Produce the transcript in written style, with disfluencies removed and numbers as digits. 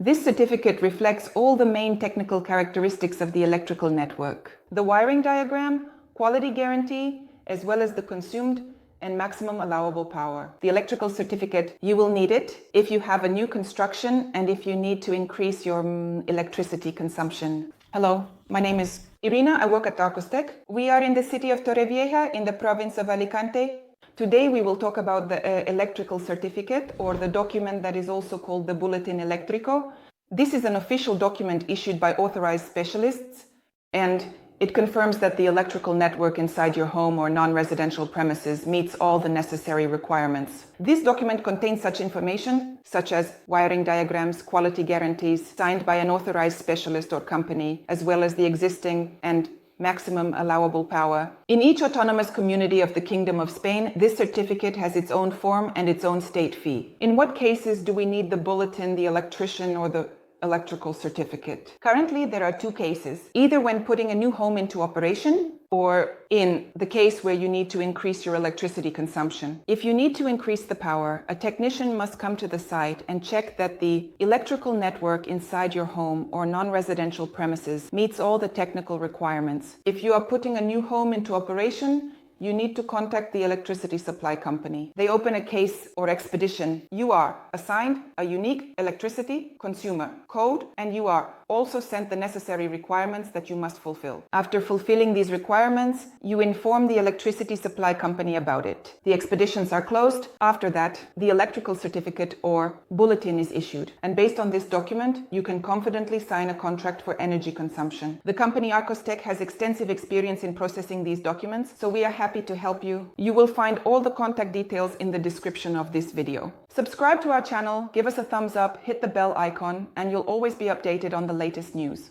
This certificate reflects all the main technical characteristics of the electrical network: the wiring diagram, quality guarantee, as well as the consumed and maximum allowable power. The electrical certificate, you will need it if you have a new construction and if you need to increase your electricity consumption. Hello, my name is Irina. I work at Arcostech. We are in the city of Torrevieja in the province of Alicante. Today we will talk about the electrical certificate, or the document that is also called the Bulletin Eléctrico. This is an official document issued by authorized specialists, and it confirms that the electrical network inside your home or non-residential premises meets all the necessary requirements. This document contains such information, such as wiring diagrams, quality guarantees, signed by an authorized specialist or company, as well as the existing and maximum allowable power. In each autonomous community of the Kingdom of Spain, this certificate has its own form and its own state fee. In what cases do we need the bulletin, the electrician, or the electrical certificate? Currently, there are two cases: either when putting a new home into operation, or in the case where you need to increase your electricity consumption. If you need to increase the power, a technician must come to the site and check that the electrical network inside your home or non-residential premises meets all the technical requirements. If you are putting a new home into operation, you need to contact the electricity supply company. They open a case or expedition. You are assigned a unique electricity consumer code, and you are also sent the necessary requirements that you must fulfill. After fulfilling these requirements, you inform the electricity supply company about it. The expeditions are closed. After that, the electrical certificate or bulletin is issued. And based on this document, you can confidently sign a contract for energy consumption. The company Arcostech has extensive experience in processing these documents, so we are happy to help you. You will find all the contact details in the description of this video. Subscribe to our channel, give us a thumbs up, hit the bell icon, and you'll always be updated on the latest news.